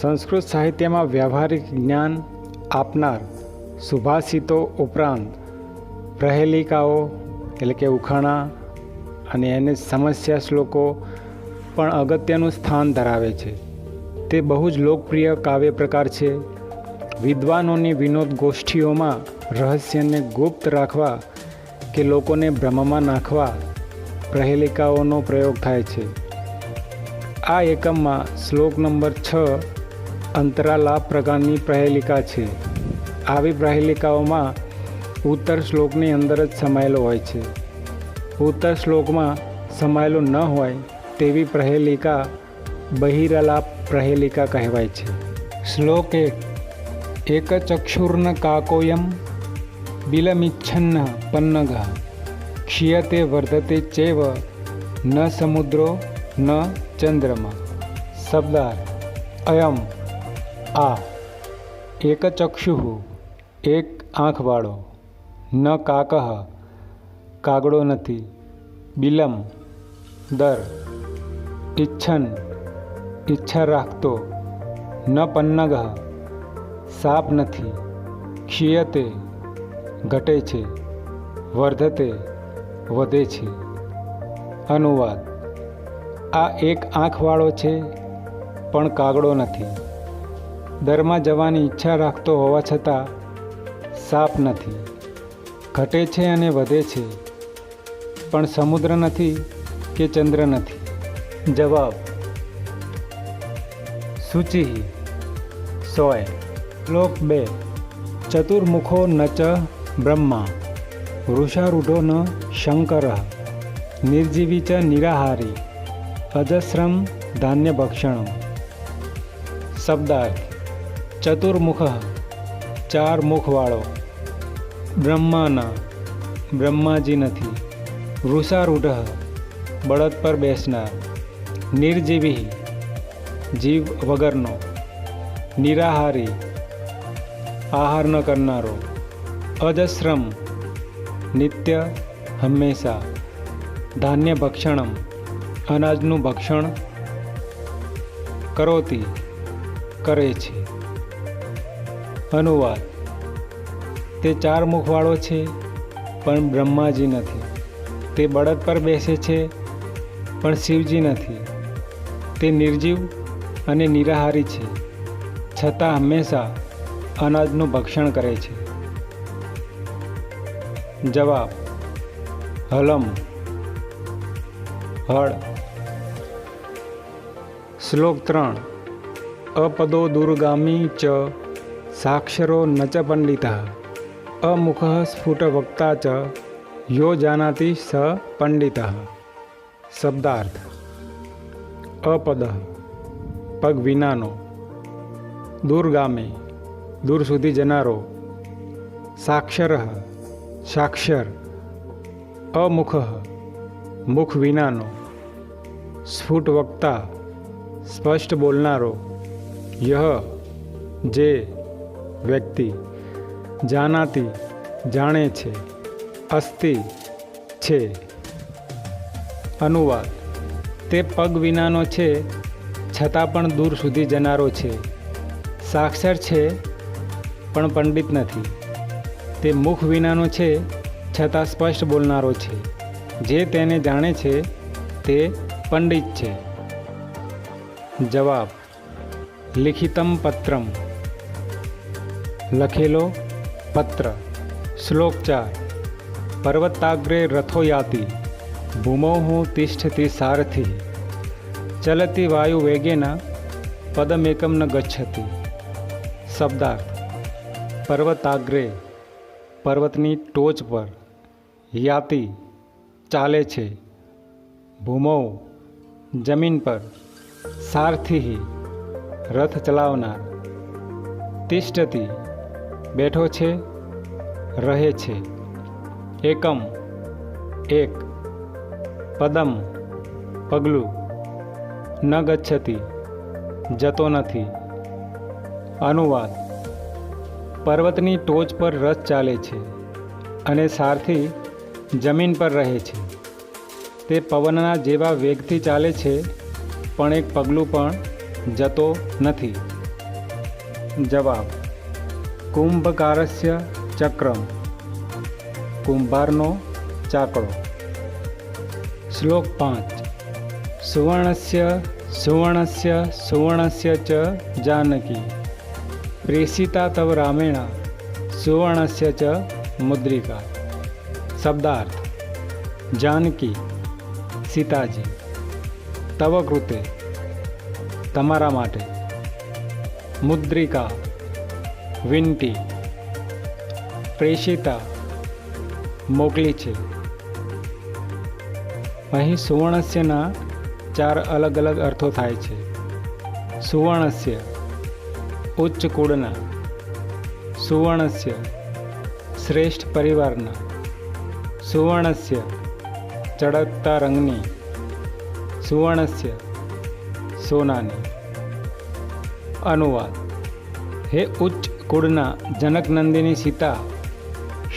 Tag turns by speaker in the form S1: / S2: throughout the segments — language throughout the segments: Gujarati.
S1: સંસ્કૃત સાહિત્યમાં વ્યવહારિક જ્ઞાન આપનાર સુભાષિતો ઉપરાંત પ્રહેલિકાઓ એટલે કે ઉખાણા અને એને સમસ્યા શ્લોકો પણ અગત્યનું સ્થાન ધરાવે છે. તે બહુ જ લોકપ્રિય કાવ્ય પ્રકાર છે. વિદ્વાનોની વિનોદ ગોષ્ઠીઓમાં રહસ્યને ગુપ્ત રાખવા કે લોકોને ભ્રમમાં નાખવા પ્રહેલિકાઓનો પ્રયોગ થાય છે. આ એકમમાં શ્લોક નંબર 6 અંતરાલાપ પ્રકારની પ્રહેલિકા છે. આવી પ્રહેલિકાઓમાં ઉત્તર શ્લોકની અંદર જ સમાયેલો હોય છે. ઉત્તર શ્લોકમાં સમાયેલો ન હોય તેવી પ્રહેલિકા બહિરાલાપ પ્રહેલિકા કહેવાય છે. શ્લોક 1 એકચક્ષુર્ન કાકોયમ બિલમિચ્છન્ન પન્નગ ક્ષીયતે વર્ધતે ચેવ ન સમુદ્રો ન ચંદ્રમા. શબ્દાર્થ: અયમ આ, એકચક્ષુ એક આંખવાળો, ન કાકઃ કાગડો નથી, બિલમ દર, ઇચ્છન ઈચ્છા રાખતો, ન પન્નગ સાપ નથી, ક્ષીયતે ઘટે છે, વર્ધતે વધે છે. અનુવાદ: આ એક આંખવાળો છે પણ કાગડો નથી, દરમાં જવાની ઈચ્છા રાખતો હોવા છતાં સાપ નથી, ઘટે છે અને વધે છે પણ સમુદ્ર નથી કે ચંદ્ર નથી. જવાબ: સૂચિ 100. શ્લોક 2 ચતુર્મુખો ન ચ બ્રહ્મા વૃષારૂઢો ન શંકર નિર્જીવી ચ નિરાહારી અજસ્રમ ધાન્યભક્ષણમ. શબ્દાર્થ: ચતુર્મુખ ચાર મુખવાળો, બ્રહ્માના બ્રહ્માજી નથી, વૃષારૂઢ બળદ પર બેસનાર, નિર્જીવી જીવ વગરનો, નિરાહારી આહાર ન કરનારો, અજસ્રમ નિત્ય હંમેશા, ધાન્ય ભક્ષણમ અનાજનું ભક્ષણ, કરોતી કરે છે. અનુવાદ: તે ચાર મુખવાળો છે પણ બ્રહ્માજી નથી, તે બળદ પર બેસે છે પણ શિવજી નથી, તે નિર્જીવ અને નિરાહારી છે છતાં હંમેશા અનાજનું ભક્ષણ કરે છે. જવાબ: હલમ હળ. શ્લોક 3 અપદો દુર્ગામી ચ સાક્ષરો ન ચ પંડિતઃ અમુખ સ્ફુટવક્તા ચ યો જાનાતિ સ પંડિતઃ. શબ્દાર્થ: અપદ પગ વિનાનો, દૂરગામી દૂર સુધી જનારો, સાક્ષર સાક્ષર, અમુખ મુખ વિનાનો, સ્ફુટ વક્તા સ્પષ્ટ બોલનારો, યહ જે વ્યક્તિ, જાનાતિ જાણે છે, અસ્તિ છે. અનુવાદ: તે પગ વિનાનો છે છતાં પણ દૂર સુધી જનારો છે, સાક્ષર છે પણ પંડિત નથી, તે મુખ વિનાનો છે છતાં સ્પષ્ટ બોલનારો છે, જે તેને જાણે છે તે પંડિત છે. જવાબ: લિખિતમ પત્રમ લખેલો પત્ર. શ્લોક 4 પર્વતાગ્રે રથો યાતિ ભૂમૌ તિષ્ઠતિ સારથિ ચલતિ વાયુ વેગેન પદમેકમ ન ગચ્છતિ. શબ્દાર્થ: પર્વતાગ્રે પર્વતની ટોચ પર, યાતિ ચાલે છે, ભૂમૌ જમીન પર, સારથિ રથ ચલાવનાર, તિષ્ઠતિ બેઠો છે, રહે છે, એકમ એક, પદમ પગલું, ન ગચ્છતિ જતો નથી. અનુવાદ: પર્વતની ટોચ પર રથ ચાલે છે અને સારથી જમીન પર રહે છે. તે પવનના જેવા વેગથી ચાલે છે પણ એક પગલું પણ જતો નથી. જવાબ કુંભકારસ્ય ચક્રમ, કુંભારનો ચાકડો. શ્લોક 5. સુવર્ણસ્ય સુવર્ણસ્ય સુવર્ણસ્ય ચ જાનકી પ્રેષિતા તવ રામેણ સુવર્ણસ્ય ચ મુદ્રિકા. શબ્દાર્થ: જાનકી સીતાજી, તવ કૃતે તમારા માટે, મુદ્રિકા વિનંતી, પ્રેષિતા મોકલી છે. અહીં સુવર્ણસ્યના 4 અલગ અલગ અર્થો થાય છે. સુવર્ણસ્ય ઉચ્ચ કુળના, સુવર્ણસ્ય શ્રેષ્ઠ પરિવારના, સુવર્ણસ્ય ચળકતા રંગની, સુવર્ણસ્ય સોનાની. અનુવાદ: હે ઉચ્ચ કુળના જનકનંદિની સીતા,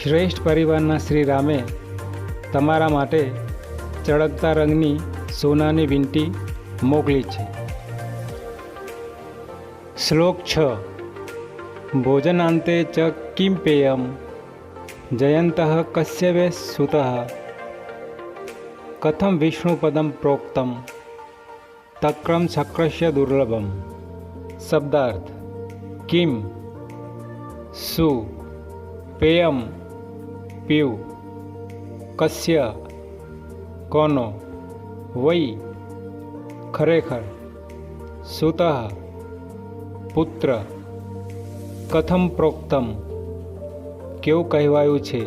S1: શ્રેષ્ઠ પરિવારના શ્રી રામે તમારા માટે ચળકતા રંગની સોનાની વીંટી મોકલી છે. શ્લોક 6. ભોજનાંતે ચ કિમ પેયમ જયંતઃ કસ્ય વે સુતઃ કથમ વિષ્ણુપદમ પ્રોક્તમ તક્રમ શક્રસ્ય દુર્લભમ. શબ્દાર્થ: કિમ સુ પેયમ પીવું, કસ્ય કોનો, વૈ ખરેખર, સુતઃ પુત્ર, કથમ પ્રોક્તમ કેવું કહેવાયું છે,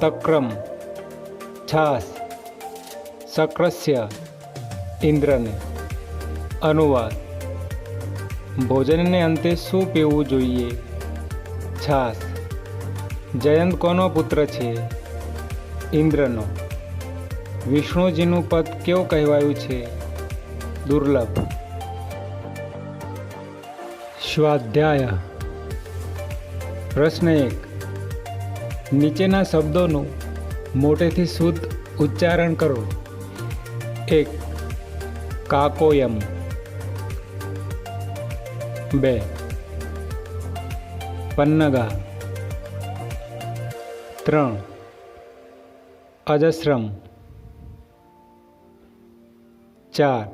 S1: તક્રમ છાસ, શક્રસ્ય ઇન્દ્રને. અનુવાદ: ભોજનને અંતે શું પીવું જોઈએ? છાસ. જયંત કોનો પુત્ર છે? ઇન્દ્રનો. વિષ્ણુજીનું પદ કેવું કહેવાયું છે? દુર્લભ. સ્વાધ્યાય. પ્રશ્ન 1. નીચેના શબ્દોનું મોટેથી શુદ્ધ ઉચ્ચારણ કરો. 1. કાકોયમ. 2. પન્નગા. 3. અજસ્રમ. 4.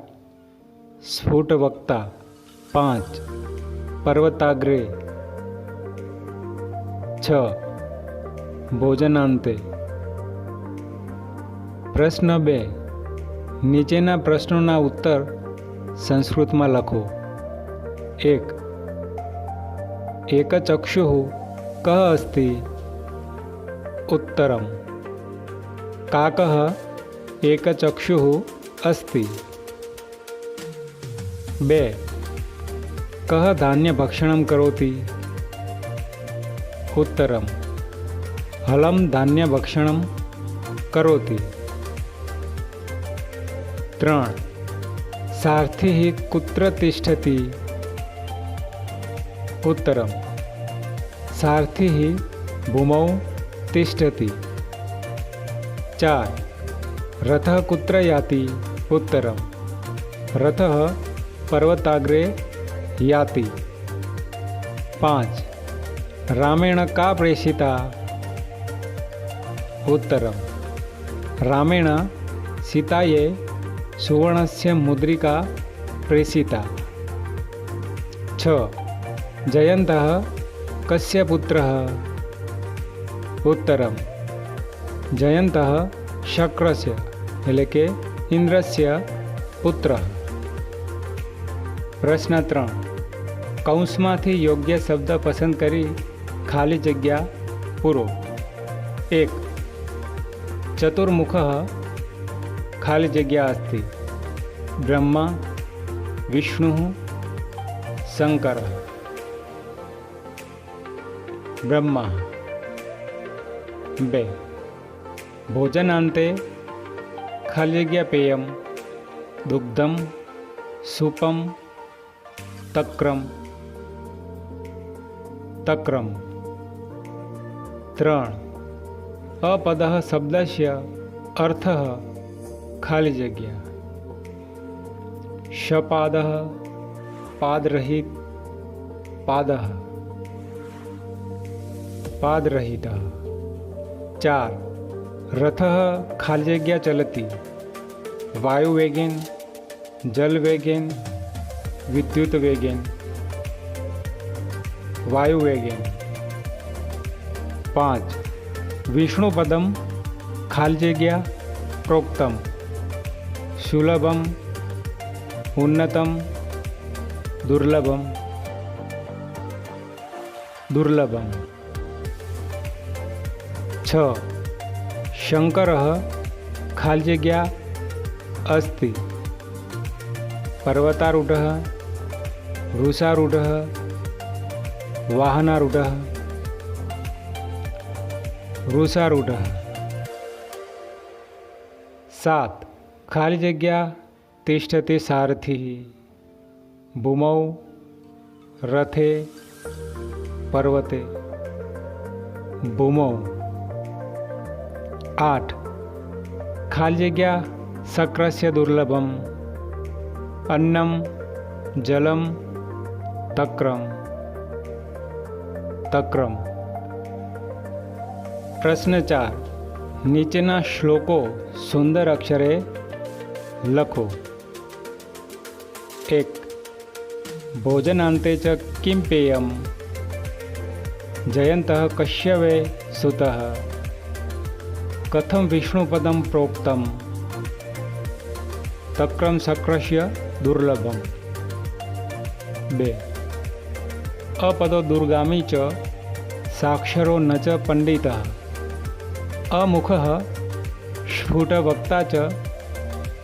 S1: સ્ફુટવક્તા. 5. પર્વતાગ્રે. 6. ભોજનાંતે. પ્રશ્ન 2. નીચેના પ્રશ્નોના ઉત્તર સંસ્કૃતમાં લખો. 1. એકચક્ષુઃ કઃ અસ્તિ? ઉત્તરમ કાકઃ એકચક્ષુઃ અસ્તિ. 2. કઃ ધાન્યભક્ષણં કરોતિ? ઉત્તરમ હલમ ધાન્યભક્ષણં કરોતિ. 3. સારથિः કુત્ર તિષ્ઠતિ? ઉત્તરમ સારથિः ભૂમौ તિષ્ઠતિ. 4. રથઃ કુત્ર યાતિ? ઉત્તરમ રથઃ પર્વતાગ્રે યાતિ. 5. રામેણ કા પ્રેષિતા? ઉત્તરમ રામેણ સીતાએ સુવર્ણસ્ય મુદ્રિકા પ્રેષિતા. 6. જયંતઃ કસ્ય પુત્રઃ? ઉત્તરમ જયંતઃ શક્રસ્ય એટલે કે ઇન્દ્રસ્ય પુત્ર. પ્રશ્ન 3. કૌંસમાંથી યોગ્ય શબ્દ પસંદ કરી ખાલી જગ્યા પૂરો. 1. ચતુર્મુખઃ ખાલી જગ્યા અસ્તિ. બ્રહ્મા વિષ્ણુઃ શંકરઃ. બ્રહ્મા. 2. ભોજનાંતે ખાલી જગ્યા પેયમ દુગ્ધમ સૂપમ તક્રમ. તક્રમ. 3. अपदः शब्दस्य अर्थः खाली जग्या. शपादः पादरहित पादः पादरहितः। 4 रथः खाली जग्या चलति वायुवेगेन जलवेगेन विद्युतवेगेन वायुवेगेन। 5 विष्णुपदम खाली जग्या प्रोक्तम सुलभम उन्नतम दुर्लभम दुर्लभम। 6 शंकरः खाली जग्या अस्ति पर्वतारूढ़ः वृषारूढ़ः वाहनारूढ़ः वृषारूढ़ः। 7 खाली जग्या तिष्ठति सारथिः भूमौ रथे पर्वते भूमौ। 8 खाली जग्या शक्रस्य दुर्लभम अन्नम जलम तक्रम तक्रम। प्रश्न 4 नीचेना श्लोको सुंदर अक्षरे लखो। 1 भोजनान्ते च किं पेयम् जयन्तः कश्यपे सुतः कथं विष्णुपदं प्रोक्तं तक्रम शक्रस्य दुर्लभम। 2 अपदो दुर्गामी च साक्षरो न च पंडितः अमुखः स्फुटवक्ता च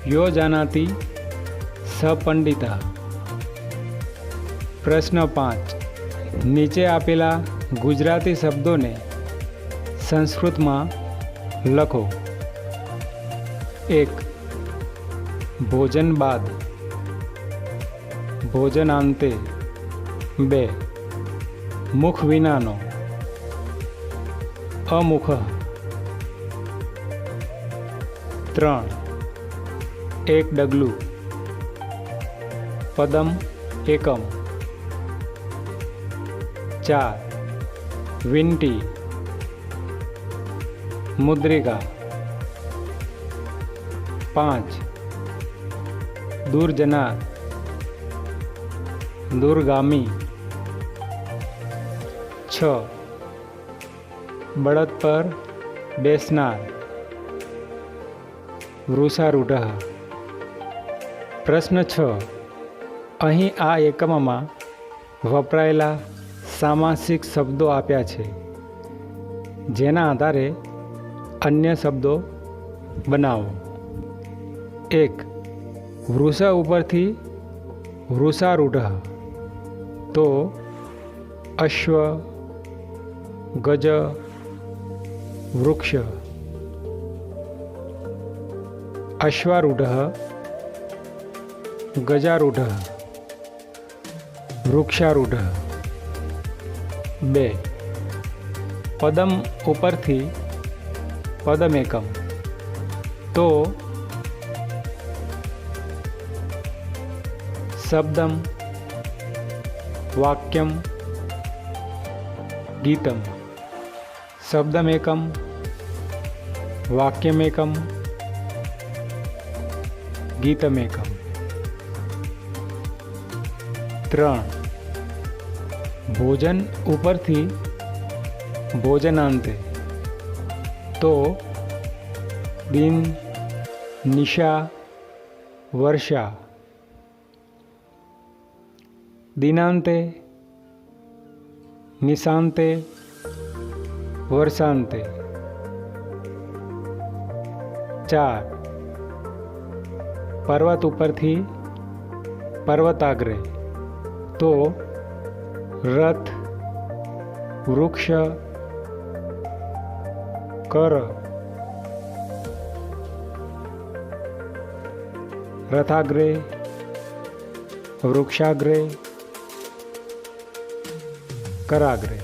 S1: यो जानाति स पंडितः। प्रश्न 5 नीचे आपेला गुजराती शब्दों ने संस्कृत में लखो। 1 भोजन बाद भोजनांते। 2 मुख विनानो अमुख। 3 एक डगलू पदम एकम। 4 विंटी मुद्रिका। 5 दूरजनार दूरगामी। 6 बड़द पर बेसनार वृषारूढ़। प्रश्न 6 અહીં આ એકમમાં વપરાયેલા સામાસિક શબ્દો આપ્યા છે જેના આધારે અન્ય શબ્દો બનાવો। 1 વૃષ ઉપરથી વૃષારૂઢ તો અશ્વ ગજ વૃક્ષ। अश्वारूढ़ गजारूढ़ वृक्षारूढ़। 2 पदम उपरथी पदमेकम तो शब्दम वाक्यम गीतम। शब्दमेकम वाक्यमेकम गीतमेकम। 3 भोजन उपरथी भोजनांते तो दिन निशा वर्षा। दिनांते निशांते वर्षांते। 4 पर्वत उपरथी पर्वताग्रे तो रथ वृक्ष कर। रथाग्रे वृक्षाग्रे कराग्रे।